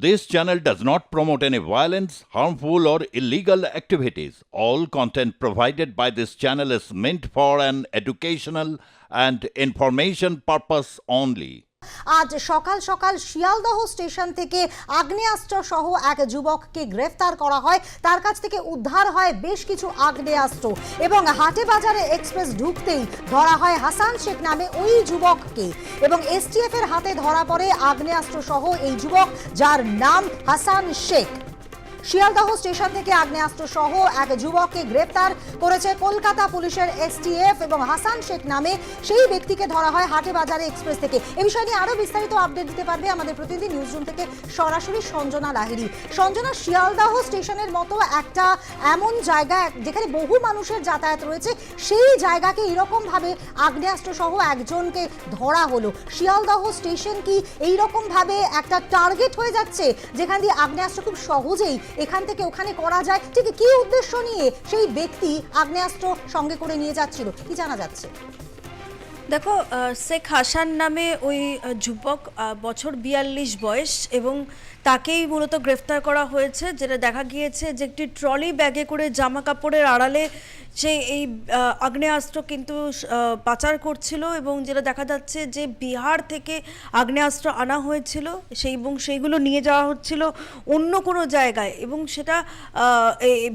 This channel does not promote any violence, harmful, or illegal activities. All content provided by this channel is meant for an educational and information purpose only. আজ সকাল সকাল Sealdah station থেকে আগ্নেয়াস্ত্র সহ এক যুবককে গ্রেফতার করা হয়। তার কাছ থেকে উদ্ধার হয় বেশ কিছু আগ্নেয়াস্ত্র এবং হাটে বাজারে এক্সপ্রেস ঢুকতেই ধরা হয় হাসান শেখ নামে ওই যুবককে এবং এসটিএফ এর হাতে ধরা পড়ে আগ্নেয়াস্ত্র সহ এই যুবক, যার নাম হাসান শেখ। শিয়ালদহ স্টেশন থেকে আগ্নেয়াস্ত্র সহ এক যুবককে গ্রেপ্তার করেছে কলকাতা পুলিশের এসটিএফ এবং হাসান শেখ নামে সেই ব্যক্তিকে ধরা হয় হাটে বাজারে এক্সপ্রেস থেকে। এ বিষয় নিয়ে আরো বিস্তারিত আপডেট দিতে পারবে আমাদের প্রতিনিধি নিউজ রুম থেকে সরাসরি সঞ্জনা লাহিড়ী। সঞ্জনা, শিয়ালদহ স্টেশনের মতো একটা এমন জায়গা যেখানে বহু মানুষের যাতায়াত রয়েছে, সেই জায়গাকে এরকম ভাবে আগ্নেয়াস্ত্র সহ একজনকে ধরা হলো। শিয়ালদহ স্টেশন কি এইরকম ভাবে একটা টার্গেট হয়ে যাচ্ছে যেখান দিয়ে আগ্নেয়াস্ত্র খুব সহজেই এখান থেকে ওখানে করা যায়? ঠিক কি উদ্দেশ্য নিয়ে সেই ব্যক্তি আগ্নেয়াস্ত্র সঙ্গে করে নিয়ে যাচ্ছিল, কি জানা যাচ্ছে? দেখো, শেখ হাসান নামে ওই যুবক, বছর 42 বয়স, এবং তাকেই মূলত গ্রেফতার করা হয়েছে। যেটা দেখা গিয়েছে যে একটি ট্রলি ব্যাগে করে জামা কাপড়ের আড়ালে সে এই আগ্নেয়াস্ত্র কিন্তু পাচার করছিল, এবং যেটা দেখা যাচ্ছে যে বিহার থেকে আগ্নেয়াস্ত্র আনা হয়েছিল এবং সেইগুলো নিয়ে যাওয়া হচ্ছিল অন্য কোনো জায়গায়, এবং সেটা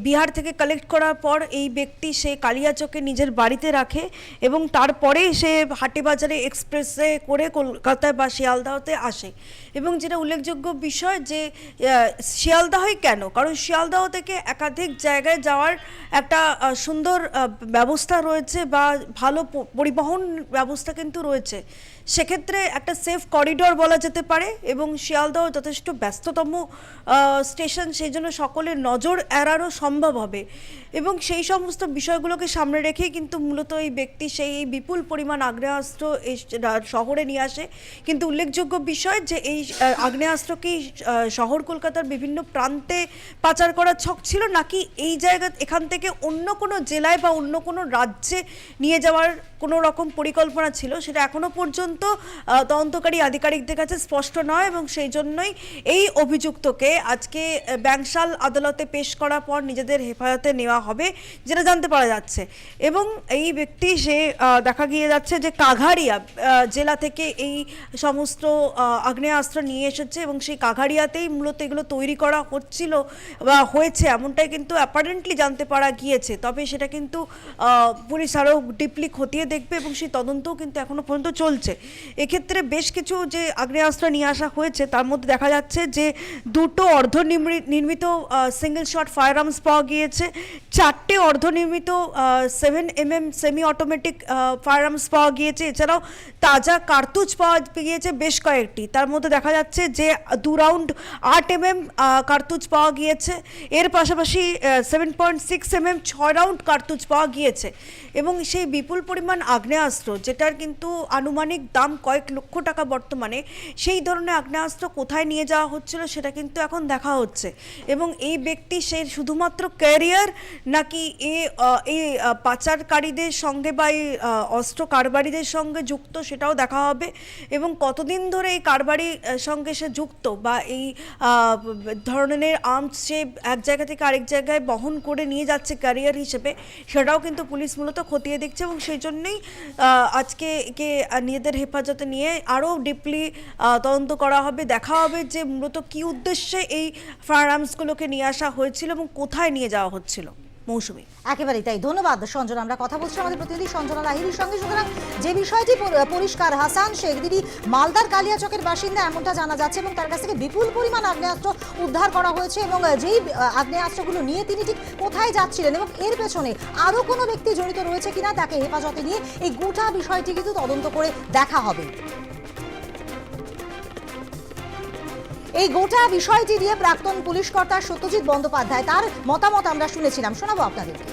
বিহার থেকে কালেক্ট করার পর এই ব্যক্তি সে কালিয়াচকে নিজের বাড়িতে রাখে এবং তারপরে সে হাটে বাজারে এক্সপ্রেসে করে কলকাতায় বা শিয়ালদাহতে আসে। এবং যেটা উল্লেখযোগ্য বিষয় যে শিয়ালদাহই কেন, কারণ শিয়ালদাহ থেকে একাধিক জায়গায় যাওয়ার একটা সুন্দর ব্যবস্থা রয়েছে বা ভালো পরিবহন ব্যবস্থা কিন্তু রয়েছে। সেক্ষেত্রে একটা সেফ করিডোর বলা যেতে পারে, এবং শিয়ালদহ যথেষ্ট ব্যস্ততম স্টেশন, সেই জন্য সকলের নজর এড়ানো সম্ভব হবে, এবং সেই সমস্ত বিষয়গুলোকে সামনে রেখেই কিন্তু মূলত এই ব্যক্তি সেই বিপুল পরিমাণ আগ্নেয়াস্ত্র এই শহরে নিয়ে আসে। কিন্তু উল্লেখযোগ্য বিষয় যে এই আগ্নেয়াস্ত্র কি শহর কলকাতার বিভিন্ন প্রান্তে পাচার করার ছক ছিল, নাকি এই জায়গা এখান থেকে অন্য কোনো জেলায় বা অন্য কোনো রাজ্যে নিয়ে যাওয়ার কোনো রকম পরিকল্পনা ছিল, সেটা এখনো পর্যন্ত তদন্তকারী আধিকারিকদের কাছে স্পষ্ট নয়, এবং সেই জন্যই এই অভিযুক্তকে আজকে ব্যাংশাল আদালতে পেশ করার পর নিজেদের হেফাজতে নেওয়া হবে, যেটা জানতে পারা যাচ্ছে। এবং এই ব্যক্তি সে দেখা গিয়ে যাচ্ছে যে কাঘাড়িয়া জেলা থেকে এই সমস্ত আগ্নেয়াস্ত্র নিয়ে এসেছে, এবং সেই কাঘাড়িয়াতেই মূলত এগুলো তৈরি করা হচ্ছিল বা হয়েছে, এমনটাই কিন্তু অ্যাপারেন্টলি জানতে পারা গিয়েছে। তবে সেটা কিন্তু পুলিশ আরও ডিপলি খতিয়ে দেখবে, এবং সেই তদন্তও কিন্তু এখনো পর্যন্ত চলছে। এক্ষেত্রে বেশ কিছু যে আগ্নেয়াস্ত্র নিয়ে আসা হয়েছে তার মধ্যে দেখা যাচ্ছে যে দুটো অর্ধনির্মিত সিঙ্গেল শট ফায়ার আর্মস পাওয়া গিয়েছে, 4টে অর্ধনির্মিত 7mm semi automatic fire arms পাওয়া গিয়েছে, এছাড়াও তাজা কার্তুজ পাওয়া গিয়েছে বেশ কয়েকটি। তার মধ্যে দেখা যাচ্ছে যে 2 রাউন্ড 8mm কার্তুজ পাওয়া গিয়েছে, এর পাশাপাশি 7.6mm 6 রাউন্ড কার্তুজ পাওয়া গিয়েছে। এবং সেই বিপুল পরিমাণ আগ্নেয়াস্ত্র, যেটার কিন্তু আনুমানিক দাম কয়েক লক্ষ টাকা বর্তমানে, সেই ধরনের আগ্নেয়াস্ত্র কোথায় নিয়ে যাওয়া হচ্ছিল সেটা কিন্তু এখন দেখা হচ্ছে। এবং এই ব্যক্তি সে শুধুমাত্র ক্যারিয়ার নাকি এই পাচারকারীদের সঙ্গে বা এই অস্ত্র কারবারিদের সঙ্গে যুক্ত, সেটাও দেখা হবে। এবং কতদিন ধরে এই কারবারির সঙ্গে সে যুক্ত বা এই ধরনের আর্মস সে এক জায়গা থেকে আরেক জায়গায় বহন করে নিয়ে যাচ্ছে ক্যারিয়ার হিসেবে, সেটাও কিন্তু পুলিশ মূলত খতিয়ে দেখছে। এবং সেই জন্যই আজকে একে নিজেদের হেফাজতে নিয়ে আরও ডিপলি তদন্ত করা হবে, দেখা হবে যে মূলত কী উদ্দেশ্যে এই ফায়ার আর্মসগুলোকে নিয়ে আসা হয়েছিল এবং কোথায় নিয়ে যাওয়া হচ্ছিল। মৌসুমী, একেবারেই তাই। ধন্যবাদ সঞ্জনা। আমরা কথা বলছি আমাদের প্রতিনিধি সঞ্জনা লাহিড়ীর সঙ্গে। সুতরাং যে বিষয়টি পরিষ্কার, হাসান শেখ দিদি মালদার কালিয়াচকের বাসিন্দা এমনটা জানা যাচ্ছে, এবং তার কাছ থেকে বিপুল পরিমাণ আগ্নেয়াস্ত্র উদ্ধার করা হয়েছে, এবং যেই আগ্নেয়াস্ত্রগুলো নিয়ে তিনি ঠিক কোথায় যাচ্ছিলেন এবং এর পেছনে আরও কোনো ব্যক্তি জড়িত রয়েছে কিনা তাকে হেফাজতে নিয়ে এই গোটা বিষয়টি কিন্তু তদন্ত করে দেখা হবে। এই গোটা বিষয়টি দিয়ে প্রাক্তন পুলিশ কর্তা সত্যজিৎ বন্দ্যোপাধ্যায় তার মতামত আমরা শুনেছিলাম, শোনাবো আপনাদেরকে।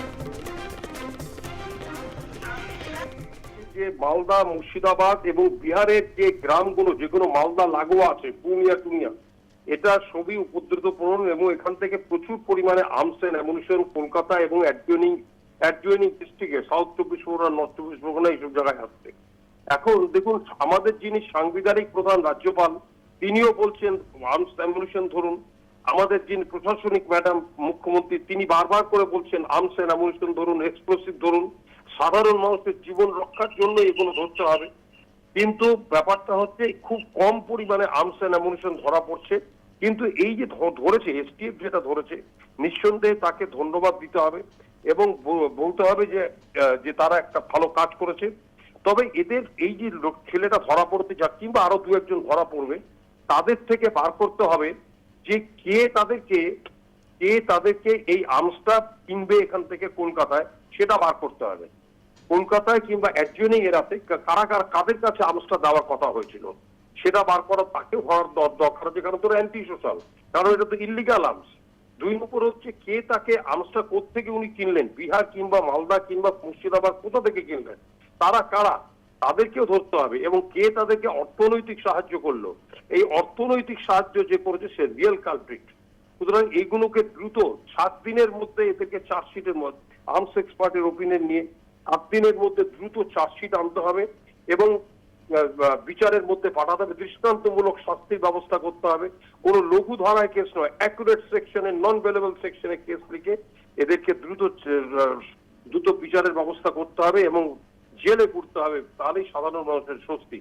যে মালদা, মুর্শিদাবাদ এবং বিহারের যে গ্রামগুলো যেগুলো মালদা লাগোয়া আছে, পুনিয়া টুনিয়া, এটা সবই উপদ্রুত প্রবণ, এবং এখান থেকে প্রচুর পরিমাণে আর্মস এন্ড অ্যামুনিশন কলকাতা এবং অ্যাডজয়নিং ডিস্ট্রিক্টে, সাউথ 24 পরগনা, নর্থ 24 পরগনা, এইসব জায়গায় আসছে। এখন দেখুন, আমাদের যিনি সাংবিধানিক প্রধান রাজ্যপাল, তিনিও বলছেন আর্মস অ্যামুনিশন ধরুন। আমাদের যিনি প্রশাসনিক ম্যাডাম মুখ্যমন্ত্রী তিনি বারবার করে বলছেন আর্মস অ্যান্ড অ্যামুনিশন ধরুন, এক্সপ্লোসিভ ধরুন, সাধারণ মানুষের জীবন রক্ষার জন্য এগুলো ধরতে হবে। কিন্তু ব্যাপারটা হচ্ছে খুব কম পরিমাণে আর্মস অ্যান্ড অ্যামুনিশন ধরা পড়ছে। কিন্তু এই যে ধরেছে এসটিএফ যেটা ধরেছে, নিঃসন্দেহে তাকে ধন্যবাদ দিতে হবে এবং বলতে হবে যে তারা একটা ভালো কাজ করেছে। তবে এদের এই যে ছেলেটা ধরা পড়তে যাক কিংবা আরো দু একজন ধরা পড়বে, তাদের থেকে বার করতে হবে যে কে তাদেরকে এই আর্মসটা কিনবে এখান থেকে কলকাতায়, সেটা বার করতে হবে। কলকাতায় কিংবা অ্যাডজয়নিং এরাতে কাদের কাছে আর্মসটা দেওয়ার কথা হয়েছিল সেটা বার করা, তাকে হওয়ার দরকার আছে, কারণ তোরা অ্যান্টি সোশ্যাল, কারণ এটা তো ইলিগাল আর্মস। 2 নম্বর হচ্ছে কে তাকে আর্মসটা কোত্থেকে উনি কিনলেন, বিহার কিংবা মালদা কিংবা মুর্শিদাবাদ কোথা থেকে কিনলেন, তারা কারা, তাদেরকেও ধরতে হবে। এবং কে তাদেরকে অর্থনৈতিক সাহায্য করলো, এই অর্থনৈতিক সাহায্য যে করেছে সে রিয়েল কালপ্রিট। সুতরাং এইগুলোকে দ্রুত 7 দিনের মধ্যে এদেরকে চার্জশিটের মধ্যে, আর্মস এক্সপার্টের ওপিনিয়ন নিয়ে 7 দিনের মধ্যে দ্রুত চার্জশিট আনতে হবে এবং বিচারের মধ্যে পাঠাতে হবে, দৃষ্টান্তমূলক শাস্তির ব্যবস্থা করতে হবে। কোনো লঘু ধারায় কেস নয়, অ্যাকুরেট সেকশনে, নন ভেলেবল সেকশনে কেস লিখে এদেরকে দ্রুত বিচারের ব্যবস্থা করতে হবে এবং জেলে পুরতে হবে, তাহলেই সাধারণ মানুষের স্বস্তি।